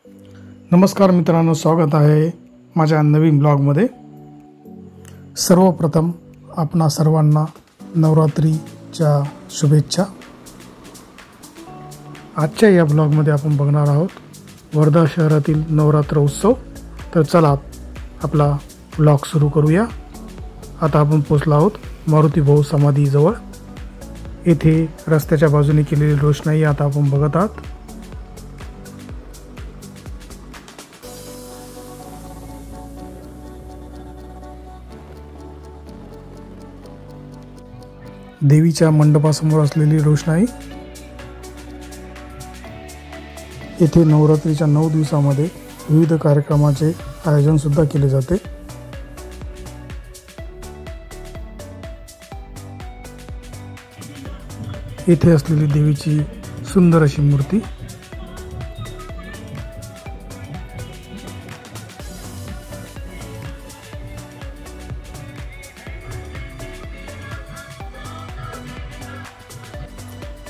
नमस्कार मित्रांनो, स्वागत आहे माझ्या नवीन ब्लॉगमध्ये। सर्वप्रथम आपणा सर्वांना नवरात्रीच्या शुभेच्छा। आजच्या या ब्लॉगमध्ये आपण बघणार आहोत वर्धा शहरातील नवरात्र उत्सव। तर चला आपला ब्लॉग सुरू करूया। आता आपण पोहोचलो आहोत मारुती भाऊ समाधीजवळ। येथे रस्त्याच्या बाजूने केलेली रोषणाई आता आपण बघत आहात। देवीच्या मंडपासमोर असलेली रोषणाई। येथे नवरात्रीच्या 9 दिवसांमध्ये विविध कार्यक्रमाचे आयोजन सुद्धा केले जाते। येथे असलेली देवीची सुंदर अशी मूर्ती।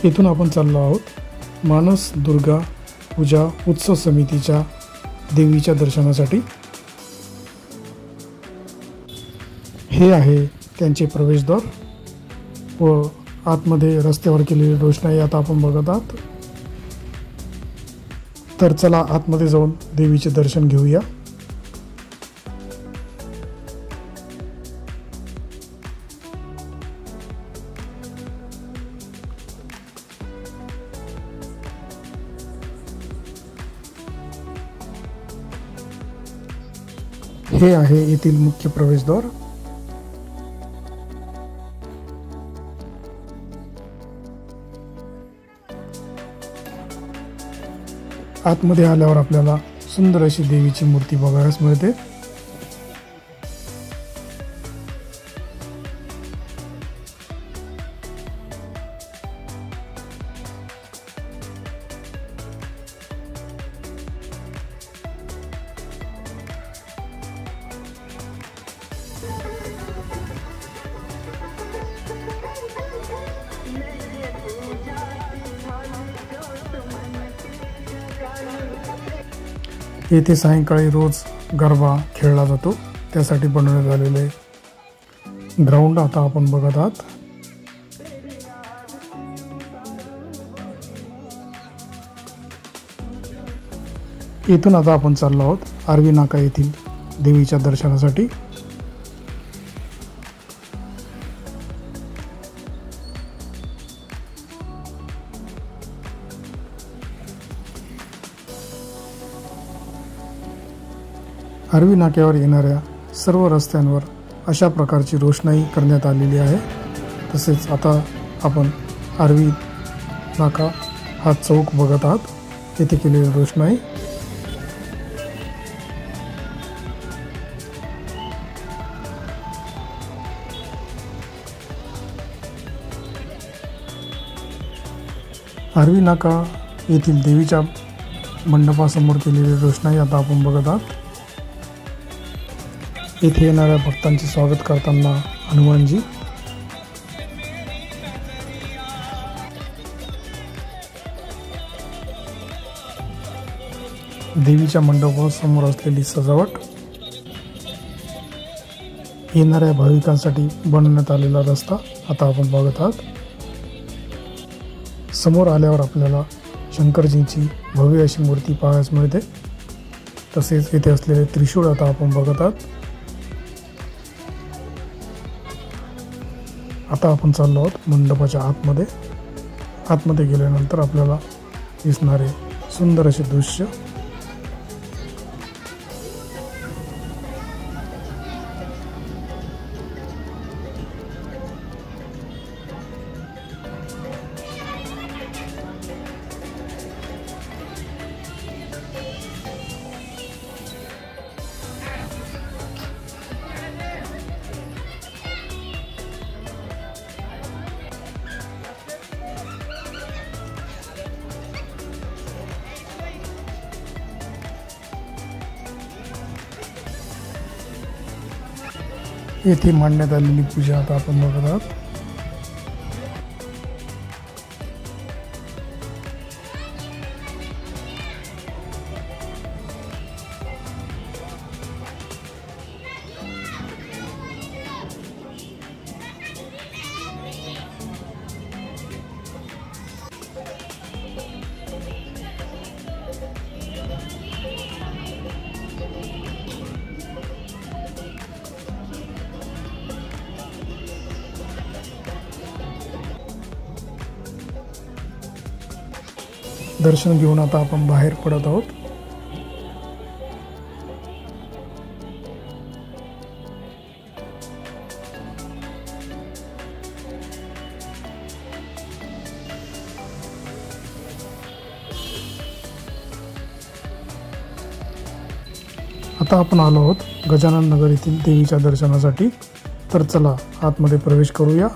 इथून आपण चाललो आहोत मानस दुर्गा पूजा उत्सव समितीच्या देवीच्या दर्शनासाठी। हे आहे त्यांचे प्रवेशद्वार व आतमध्ये रस्त्यावर केलेली रोषणाई आता आपण बघत आहात। तर चला आतमध्ये जाऊन देवीचे दर्शन घेऊया। हे आहे येथील मुख्य प्रवेशद्वार। आतमध्ये आल्यावर आपल्याला सुंदर अशी देवीची मूर्ती बघायला मिळते। येथे सायंकाळी रोज गरबा खेळला जातो, त्यासाठी बनवण्यात आलेले ग्राउंड आता आपण बघत आहात। इथून आता आपण चाललो आहोत आरवी नाका येथील देवीच्या दर्शनासाठी। आरवी नाक्यावर येणाऱ्या सर्व रस्त्यांवर अशा प्रकारची रोषणाई करण्यात आलेली आहे। तसेच आता आपण आरवी नाका हा चौक बघत आहात, येथे केलेली रोषणाई। आरवी नाका येथील देवीच्या मंडपासमोर केलेली रोषणाई आता आपण बघत आहात। येथे येणाऱ्या भक्तांचे स्वागत करताना हनुमानजी। देवीच्या मंडपासमोर असलेली सजावट। येणाऱ्या भाविकांसाठी बनवण्यात आलेला रस्ता आता आपण बघत आहात। समोर आल्यावर आपल्याला शंकरजींची भव्य अशी मूर्ती पाहायला मिळते। तसेच येथे असलेले त्रिशूळ आता आपण बघत आहात। आता आपण चाललो आहोत मंडपाच्या आतमध्ये। आतमध्ये गेल्यानंतर आपल्याला दिसणारे सुंदर असे दृश्य। येथे मांडण्यात आलेली पूजा आता आपण बघत आहोत। दर्शन घेऊन आता आपण बाहेर पडत आहोत. आता आपण आलो आहोत गजानन नगर येथील देवीच्या दर्शनासाठी. तर चला आतमध्ये प्रवेश करूया.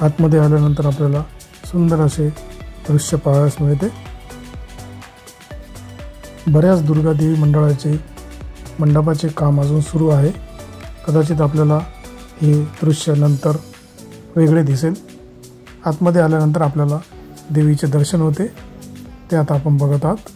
आतमध्ये आल्यानंतर आपल्याला सुंदर असे दृश्य पाहायला मिळते. बऱ्याच दुर्गादेवी मंडपाचे काम अजून सुरू आहे. कदाचित आपल्याला हे दृश्य नंतर वेगळे दिसेल. आतमध्ये आल्यानंतर आपल्याला देवीचे दर्शन होते, ते आता आपण बघत आहात.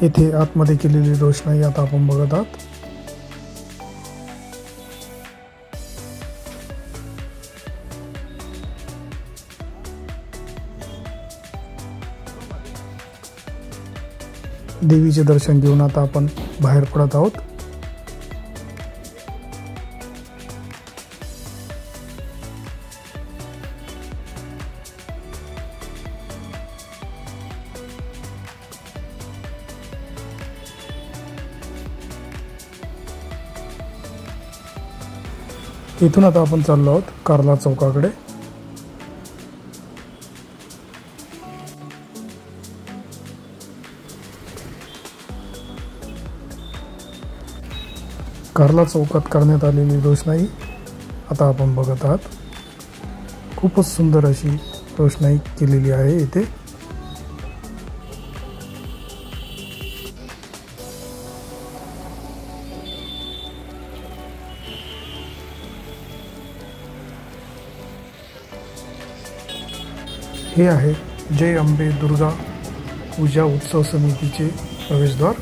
येथे आतमध्ये केलेली रोषणाई आता आपण बघत आहात. देवीचे दर्शन घेऊन आता आपण बाहेर पडत आहोत. इथून आता आपण चाललो आहोत कार्ला चौकाकडे. कार्ला चौकात करण्यात आलेली रोषणाई आता आपण बघत आहात. खूपच सुंदर अशी रोषणाई केलेली आहे इथे. हे आहे जय अंबे दुर्गा पूजा उत्सव समितीचे प्रवेशद्वार.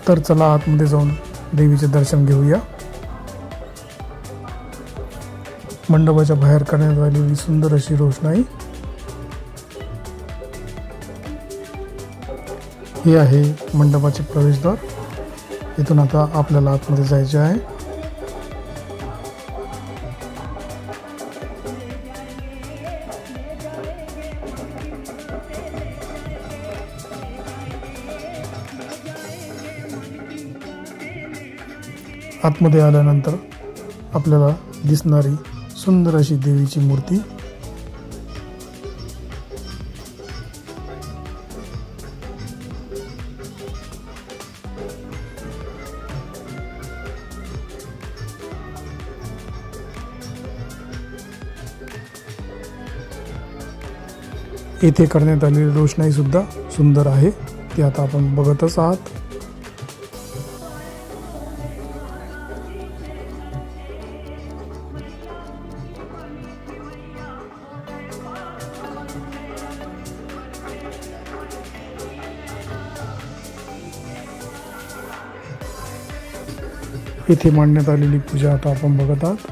तर चला आतमध्ये जाऊन देवीचे दर्शन घेऊया. मंडपाच्या बाहेर करण्यात आलेली सुंदर अशी रोषणाई. हे आहे मंडपाचे प्रवेशद्वार. इथून आता आपल्याला आतमध्ये जायचे आहे. आतमध्ये आल्यानंतर आपल्याला दिसणारी सुंदर अशी देवीची मूर्ती. येथे करण्यात आलेली रोषणाई सुद्धा सुंदर आहे, ती आता आपण बघतच आहात. येथे मांडण्यात आलेली पूजा आता आपण बघत आहात.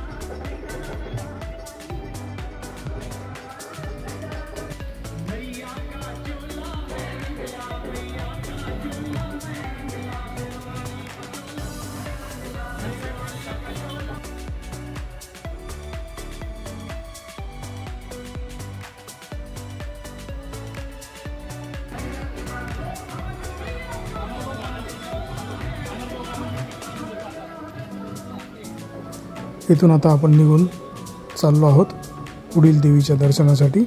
इथून आता आपण निघून चाललो आहोत पुढील देवीच्या दर्शनासाठी.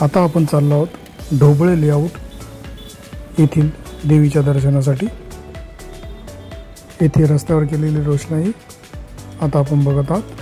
आता आपण चाललो आहोत ढोबळे लेआउट येथील देवीच्या दर्शनासाठी। येथे रस्त्यावर केलेली रोषणाई आता आपण बघत आहात।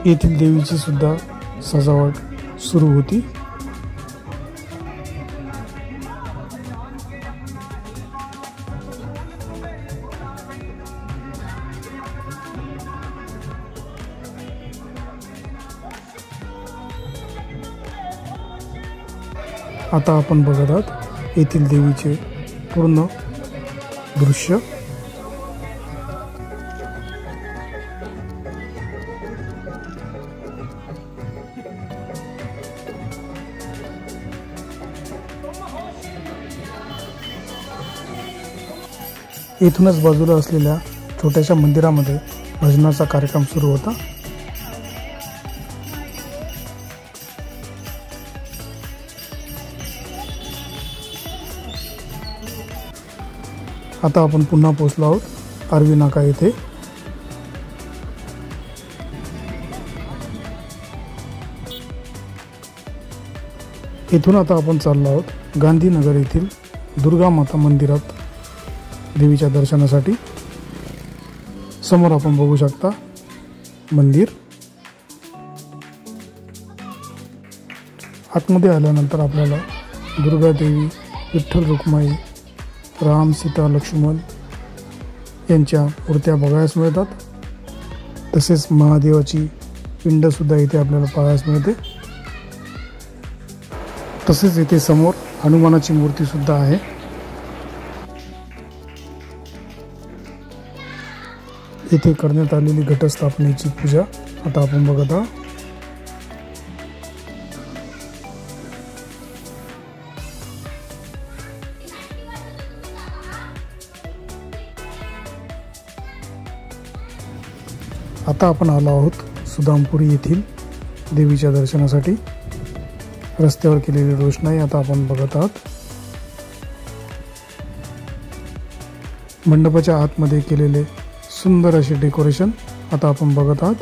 येथील देवीची सुद्धा सजावट सुरू होती। आता आपण बघत आहात येथील देवीचे पूर्ण दृश्य। इथूनच बाजूला असलेल्या छोट्याशा मंदिरामध्ये भजनाचा कार्यक्रम सुरू होता। आता आपण पुन्हा पोहोचलो आहोत आर्वी नाका येथे। इथून आता आपण चाललो आहोत गांधीनगर येथील दुर्गा माता मंदिरात देवीच्या दर्शनासाठी। समोर आपण बघू शकता मंदिर। आतमध्ये आल्यानंतर आपल्याला दुर्गा देवी, विठ्ठल रुक्माई, राम, सीता, लक्ष्मण यांच्या मूर्त्या बघायला मिळतात। तसेच महादेवाची पिंड सुद्धा इथे आपल्याला पाहायला मिळते। तसेच इथे समोर हनुमानाची मूर्ती सुद्धा आहे। इथे करण्यात आलेली घटस्थापनेची पूजा आता आपण बघत आहोत। आता आपण आलो आहोत सुदामपुरी येथील देवीच्या दर्शनासाठी। रस्त्यावर केलेली रोषणाई आता आपण बघत आहात। मंडपाच्या आतमध्ये केलेले सुंदर असे डेकोरेशन आता आपण बघत आहात।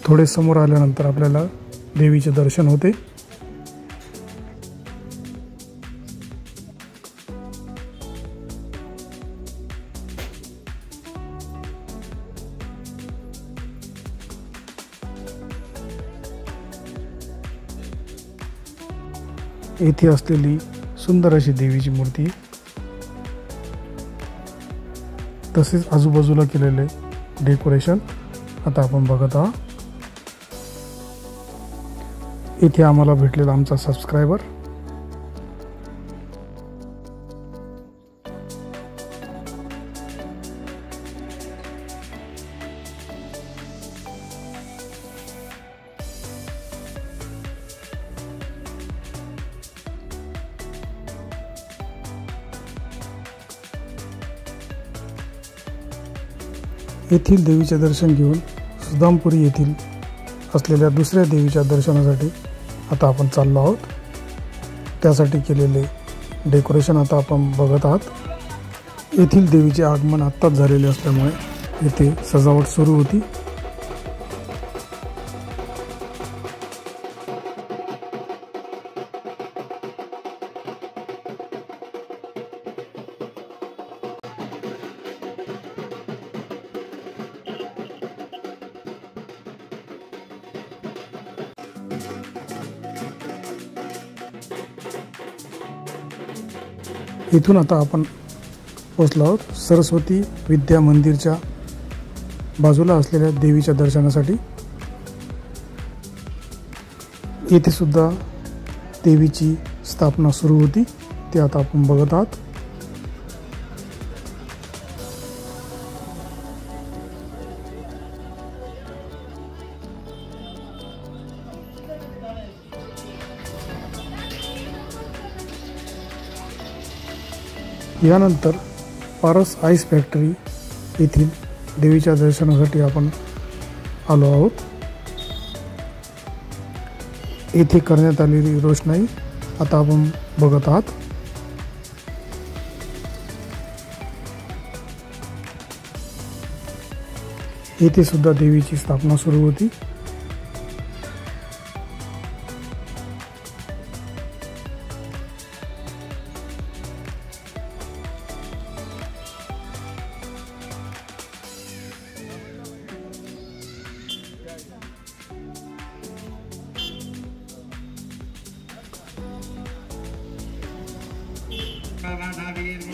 थोडे समोर आल्यानंतर आपल्याला देवीचे दर्शन होते। येथे असलेली सुंदर अशी देवीची मूर्ती, तसेच आजूबाजूला केलेले डेकोरेशन आता आपण बघत आहात। इथे आम्हाला भेटलेला आमचा सबस्क्रायबर। येथील देवीचे दर्शन घेऊन सुदामपुरी येथील असलेल्या दुसऱ्या देवीच्या दर्शनासाठी आता आपण चाललो आहोत। त्यासाठी केलेले डेकोरेशन आता आपण बघत आहात। येथील देवीचे आगमन आत्ताच झालेले असल्यामुळे येथे सजावट सुरू होती। इथून आता आपण पोहोचलो आहोत सरस्वती विद्या मंदिरच्या बाजूला असलेल्या देवीच्या दर्शनासाठी। येथे सुद्धा देवीची स्थापना सुरू होती, ते आता आपण बघत आहात। यानंतर पारस आईस फॅक्टरी येथील देवीच्या दर्शनासाठी आपण आलो आहोत। येथे करण्यात आलेली रोषणाई आता आपण बघत आहात। येथे सुद्धा देवीची स्थापना सुरू होती।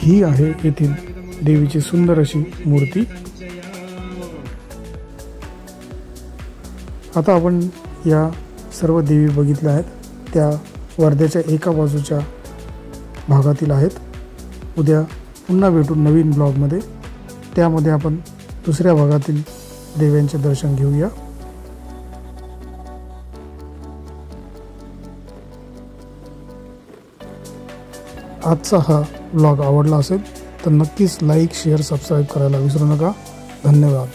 ही आहे येथील देवीची सुंदर अशी मूर्ती। आता आपण या सर्व देवी बघितल्या आहेत, त्या वर्ध्याच्या एका बाजूच्या भागातील आहेत। उद्या पुन्हा भेटू नवीन ब्लॉगमध्ये, त्यामध्ये आपण दुसऱ्या भागातील देव्यांचे दर्शन घेऊया। आजचा हा ब्लॉग आवडला असेल तर नक्कीच लाईक, शेअर, सबस्क्राईब करायला विसरू नका। धन्यवाद।